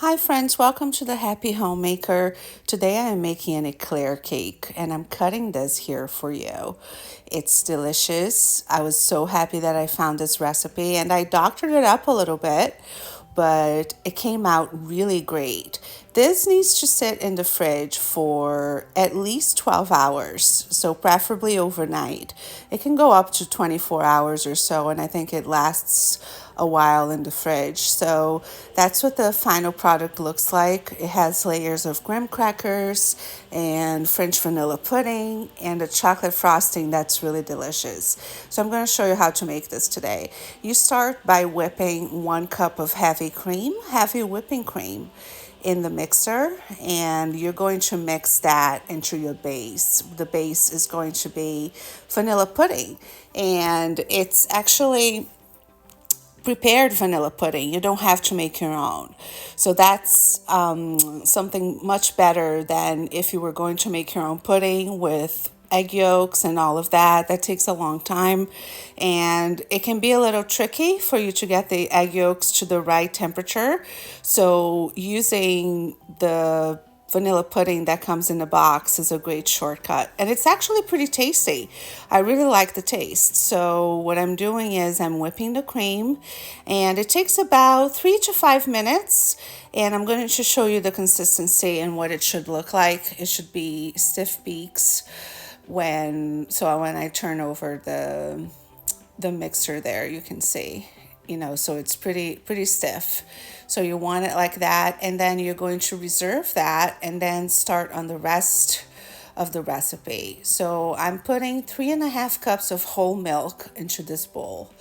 Hi friends, welcome to the Happy Homemaker. Today I am making an eclair cake and I'm cutting this here for you. It's delicious. I was so happy that I found this recipe and I doctored it up a little bit, but it came out really great. This needs to sit in the fridge for at least 12 hours, so preferably overnight. It can go up to 24 hours or so, and I think it lasts a while in the fridge. So that's what the final product looks like. It has layers of graham crackers and French vanilla pudding and a chocolate frosting that's really delicious. So I'm going to show you how to make this today. You start by whipping 1 cup of heavy whipping cream in the mixer, and you're going to mix that into your base. The base is going to be vanilla pudding, and it's actually prepared vanilla pudding. You don't have to make your own. So that's something much better than if you were going to make your own pudding with egg yolks and all of that. That takes a long time, and it can be a little tricky for you to get the egg yolks to the right temperature. So using the vanilla pudding that comes in a box is a great shortcut, and it's actually pretty tasty. I really like the taste. So what I'm doing is I'm whipping the cream, and it takes about 3 to 5 minutes, and I'm going to show you the consistency and what it should look like. It should be stiff peaks when I turn over the mixer there, you can see, so it's pretty stiff. So you want it like that, and then you're going to reserve that and then start on the rest of the recipe. So I'm putting 3.5 cups of whole milk into this bowl.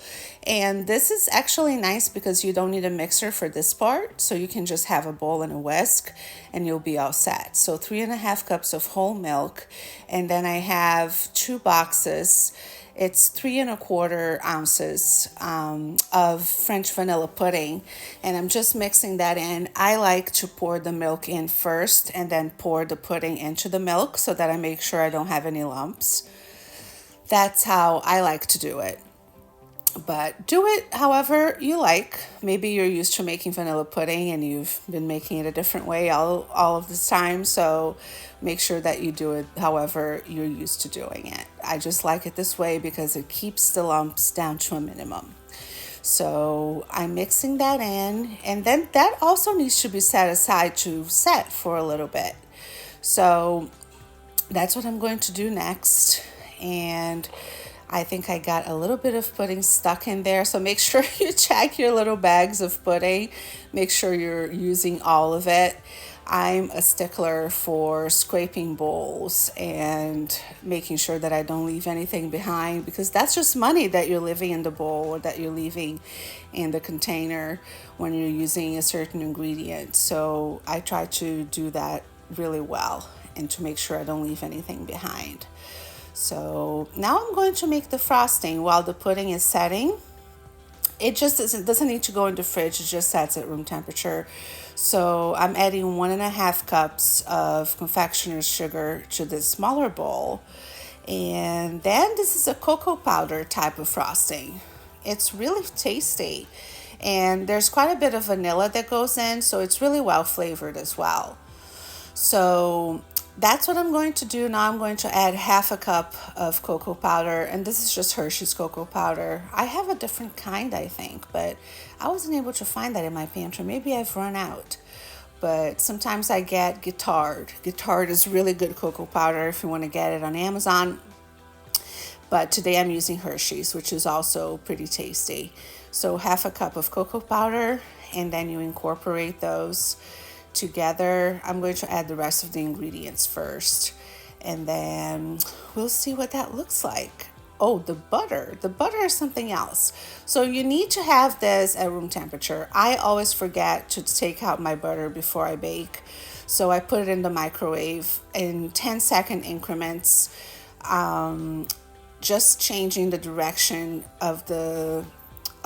And this is actually nice because you don't need a mixer for this part. So you can just have a bowl and a whisk and you'll be all set. So 3.5 cups of whole milk. And then I have 2 boxes. It's 3.25 ounces of French vanilla pudding, and I'm just mixing that in. I like to pour the milk in first and then pour the pudding into the milk so that I make sure I don't have any lumps. That's how I like to do it. But do it however you like. Maybe you're used to making vanilla pudding and you've been making it a different way all of this time. So make sure that you do it however you're used to doing it. I just like it this way because it keeps the lumps down to a minimum. So I'm mixing that in, and then that also needs to be set aside to set for a little bit. So that's what I'm going to do next. And I think I got a little bit of pudding stuck in there. So make sure you check your little bags of pudding. Make sure you're using all of it. I'm a stickler for scraping bowls and making sure that I don't leave anything behind, because that's just money that you're leaving in the bowl or that you're leaving in the container when you're using a certain ingredient. So I try to do that really well and to make sure I don't leave anything behind. So now I'm going to make the frosting while the pudding is setting. It just doesn't need to go in the fridge. It just sets at room temperature. So I'm adding 1.5 cups of confectioner's sugar to this smaller bowl. And then this is a cocoa powder type of frosting. It's really tasty. And there's quite a bit of vanilla that goes in, so it's really well flavored as well. So that's what I'm going to do. Now I'm going to add 1/2 cup of cocoa powder, and this is just Hershey's cocoa powder. I have a different kind, I think, but I wasn't able to find that in my pantry. Maybe I've run out. But sometimes I get Guittard. Guittard is really good cocoa powder if you want to get it on Amazon. But today I'm using Hershey's, which is also pretty tasty. So 1/2 cup of cocoa powder, and then you incorporate those together. I'm going to add the rest of the ingredients first, and then we'll see what that looks like. Oh, the butter. The butter is something else. So you need to have this at room temperature. I always forget to take out my butter before I bake. So I put it in the microwave in 10-second increments, just changing the direction of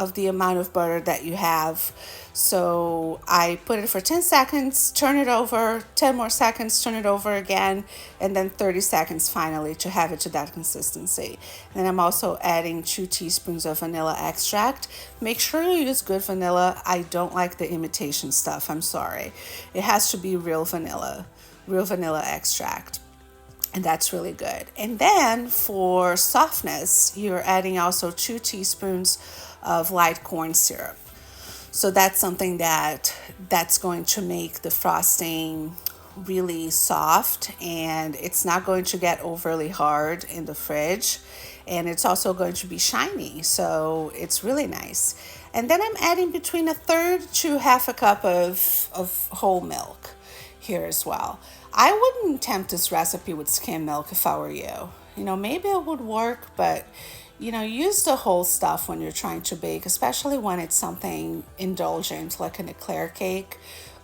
of the amount of butter that you have. So I put it for 10 seconds, turn it over, 10 more seconds, turn it over again, and then 30 seconds finally to have it to that consistency. And I'm also adding 2 teaspoons of vanilla extract. Make sure you use good vanilla. I don't like the imitation stuff, I'm sorry. It has to be real vanilla extract. And that's really good. And then for softness, you're adding also 2 teaspoons of light corn syrup. So that's something that's going to make the frosting really soft, and it's not going to get overly hard in the fridge, and it's also going to be shiny. So it's really nice. And then I'm adding between a third to half a cup of whole milk here as well. I wouldn't attempt this recipe with skim milk if I were you. Maybe it would work, but use the whole stuff when you're trying to bake, especially when it's something indulgent like an eclair cake.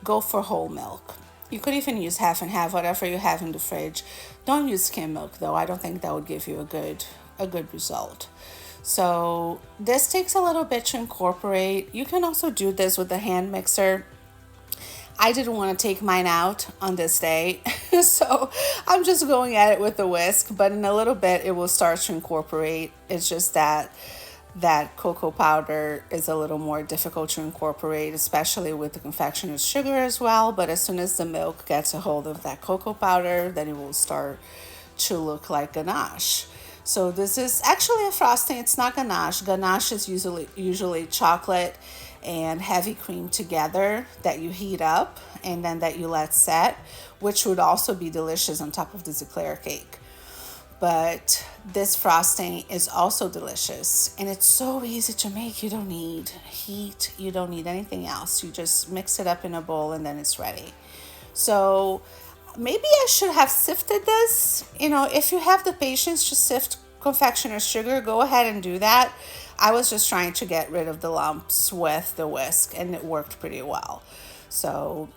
Go for whole milk. You could even use half and half, whatever you have in the fridge. Don't use skim milk though. I don't think that would give you a good result. So this takes a little bit to incorporate. You can also do this with a hand mixer. I didn't want to take mine out on this day, so I'm just going at it with a whisk, but in a little bit it will start to incorporate. It's just that cocoa powder is a little more difficult to incorporate, especially with the confectioner's sugar as well, but as soon as the milk gets a hold of that cocoa powder, then it will start to look like ganache. So this is actually a frosting. It's not ganache. Ganache is usually chocolate and heavy cream together that you heat up and then that you let set, which would also be delicious on top of this eclair cake. But this frosting is also delicious, and it's so easy to make. You don't need heat, you don't need anything else. You just mix it up in a bowl and then it's ready. So maybe I should have sifted this. If you have the patience to sift confectioner's sugar, go ahead and do that. I was just trying to get rid of the lumps with the whisk, and it worked pretty well. So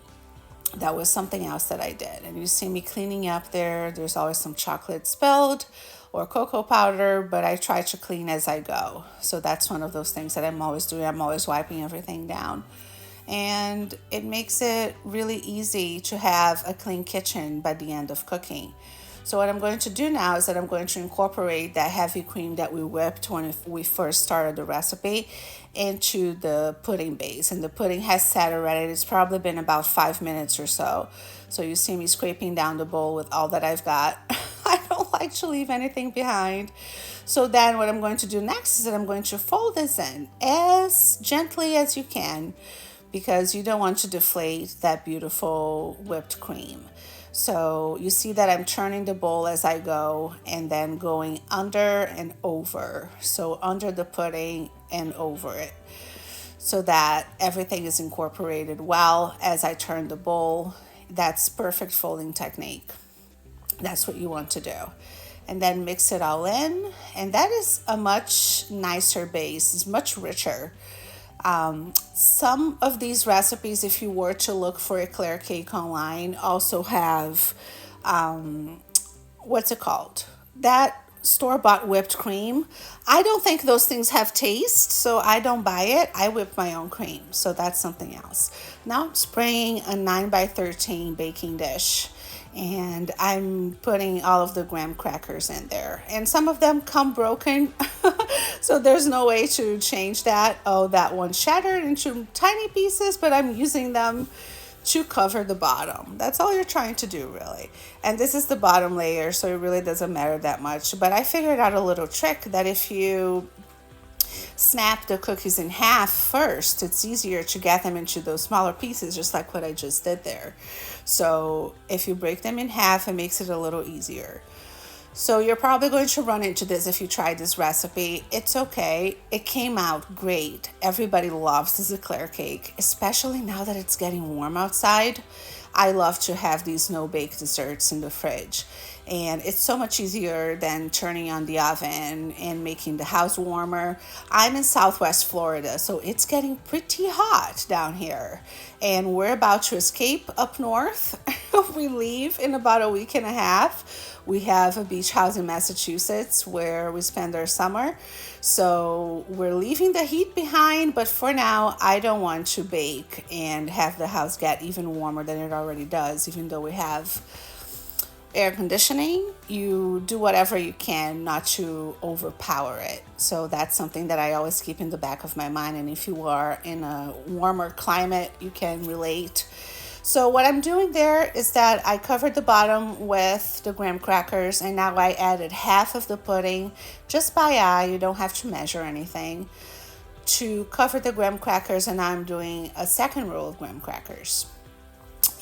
that was something else that I did. And you see me cleaning up there. There's always some chocolate spilled or cocoa powder, but I try to clean as I go. So that's one of those things that I'm always doing. I'm always wiping everything down. And it makes it really easy to have a clean kitchen by the end of cooking. So what I'm going to do now is that I'm going to incorporate that heavy cream that we whipped when we first started the recipe into the pudding base. And the pudding has set already. It's probably been about 5 minutes or so. So you see me scraping down the bowl with all that I've got. I don't like to leave anything behind. So then what I'm going to do next is that I'm going to fold this in as gently as you can, because you don't want to deflate that beautiful whipped cream. So you see that I'm turning the bowl as I go and then going under and over. So under the pudding and over it, so that everything is incorporated well as I turn the bowl. That's perfect folding technique. That's what you want to do. And then mix it all in. And that is a much nicer base. It's much richer. Some of these recipes, if you were to look for eclair cake online, also have, what's it called? That store-bought whipped cream. I don't think those things have taste, so I don't buy it. I whip my own cream, so that's something else. Now I'm spraying a 9x13 baking dish, and I'm putting all of the graham crackers in there. And some of them come broken, so there's no way to change that. Oh, that one shattered into tiny pieces, but I'm using them to cover the bottom. That's all you're trying to do, really. And this is the bottom layer, so it really doesn't matter that much. But I figured out a little trick that if you snap the cookies in half first, it's easier to get them into those smaller pieces, just like what I just did there. So if you break them in half, it makes it a little easier. So you're probably going to run into this if you try this recipe. It's okay. It came out great. Everybody loves this eclair cake, especially now that it's getting warm outside. I love to have these no-bake desserts in the fridge. And it's so much easier than turning on the oven and making the house warmer. I'm in Southwest Florida, so it's getting pretty hot down here. And we're about to escape up north. we leave in about a week and a half. We have a beach house in Massachusetts where we spend our summer. So we're leaving the heat behind, but for now, I don't want to bake and have the house get even warmer than it already does, even though we have air conditioning. You do whatever you can not to overpower it. So that's something that I always keep in the back of my mind. And if you are in a warmer climate, you can relate. So what I'm doing there is that I covered the bottom with the graham crackers, and now I added half of the pudding just by eye. You don't have to measure anything to cover the graham crackers, and I'm doing a second row of graham crackers.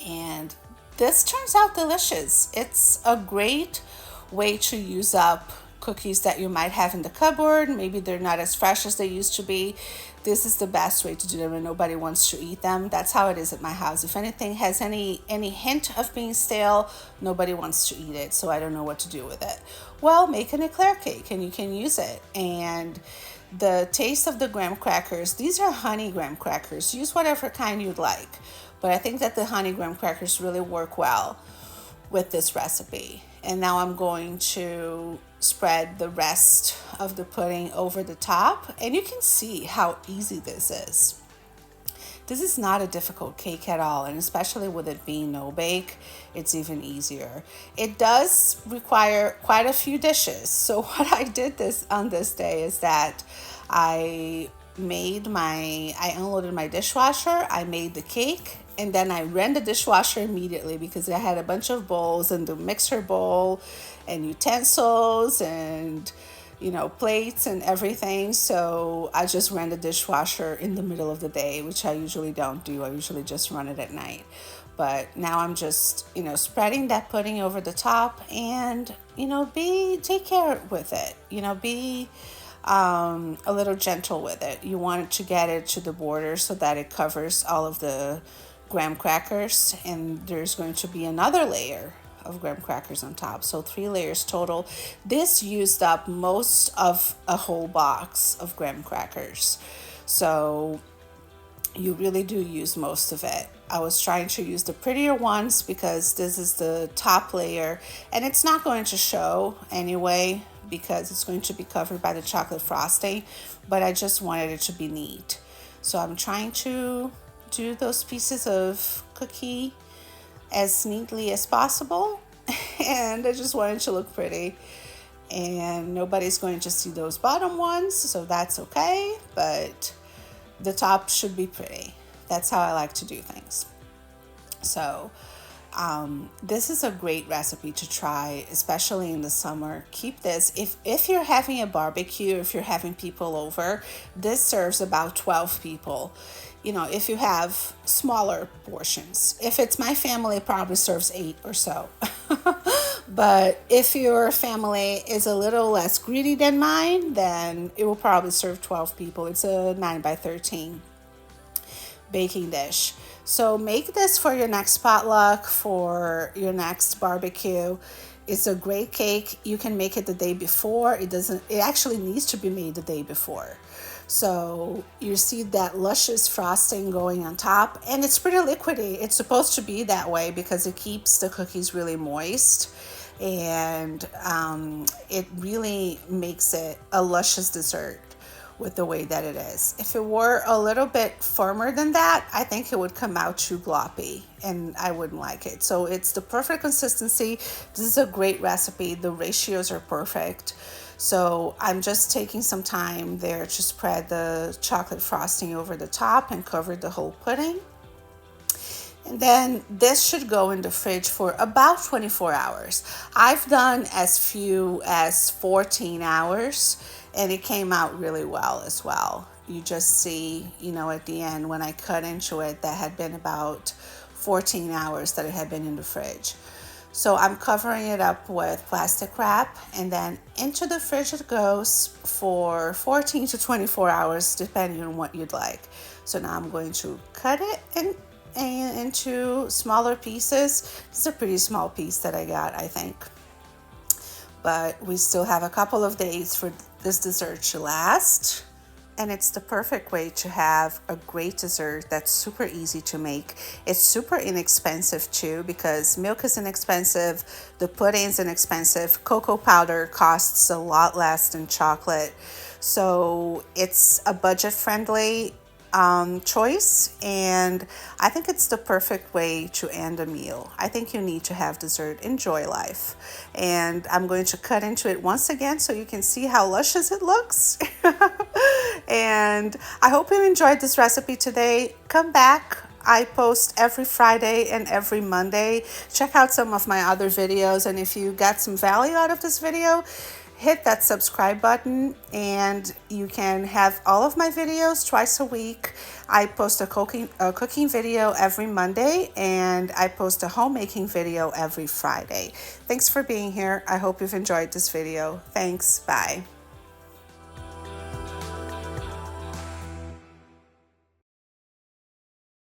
And this turns out delicious. It's a great way to use up cookies that you might have in the cupboard. Maybe they're not as fresh as they used to be. This is the best way to do them when nobody wants to eat them. That's how it is at my house. If anything has any hint of being stale, nobody wants to eat it, so I don't know what to do with it. Well, make an eclair cake and you can use it. And the taste of the graham crackers, these are honey graham crackers. Use whatever kind you'd like. But I think that the honey graham crackers really work well with this recipe. And now I'm going to spread the rest of the pudding over the top. And you can see how easy this is. This is not a difficult cake at all, and especially with it being no bake, it's even easier. It does require quite a few dishes. So what I did this on this day is that I unloaded my dishwasher, I made the cake, and then I ran the dishwasher immediately because I had a bunch of bowls and the mixer bowl and utensils and plates and everything. So I just ran the dishwasher in the middle of the day, which I usually don't do. I usually just run it at night. But now I'm just, spreading that pudding over the top and, take care with it. Be a little gentle with it. You want to get it to the border so that it covers all of the graham crackers, and there's going to be another layer of graham crackers on top, so 3 layers total. This used up most of a whole box of graham crackers, so you really do use most of it. I was trying to use the prettier ones because this is the top layer, and it's not going to show anyway because it's going to be covered by the chocolate frosting, but I just wanted it to be neat. So I'm trying to do those pieces of cookie as neatly as possible, and I just wanted it to look pretty. And nobody's going to see those bottom ones, so that's okay, but the top should be pretty. That's how I like to do things. So this is a great recipe to try, especially in the summer. Keep this. If you're having a barbecue, if you're having people over, this serves about 12 people. If you have smaller portions. If it's my family, it probably serves 8 or so. But if your family is a little less greedy than mine, then it will probably serve 12 people. It's a 9x13 baking dish. So make this for your next potluck, for your next barbecue. It's a great cake. You can make it the day before. It actually needs to be made the day before. So you see that luscious frosting going on top, and it's pretty liquidy. It's supposed to be that way because it keeps the cookies really moist, and it really makes it a luscious dessert with the way that it is. If it were a little bit firmer than that, I think it would come out too gloppy and I wouldn't like it. So it's the perfect consistency. This is a great recipe. The ratios are perfect. So I'm just taking some time there to spread the chocolate frosting over the top and cover the whole pudding. And then this should go in the fridge for about 24 hours. I've done as few as 14 hours, and it came out really well as well. You just see, at the end when I cut into it, that had been about 14 hours that it had been in the fridge. So I'm covering it up with plastic wrap, and then into the fridge it goes for 14 to 24 hours, depending on what you'd like. So now I'm going to cut it into smaller pieces. This is a pretty small piece that I got, I think. But we still have a couple of days for this dessert to last. and it's the perfect way to have a great dessert that's super easy to make. It's super inexpensive too because milk is inexpensive, the pudding's inexpensive, cocoa powder costs a lot less than chocolate. So it's a budget friendly choice, and I think it's the perfect way to end a meal. I think you need to have dessert, enjoy life. And I'm going to cut into it once again so you can see how luscious it looks. And I hope you enjoyed this recipe today. Come back. I post every Friday and every Monday. Check out some of my other videos, and if you got some value out of this video, hit that subscribe button and you can have all of my videos twice a week. I post a cooking video every Monday, and I post a homemaking video every Friday. Thanks for being here. I hope you've enjoyed this video. Thanks. Bye.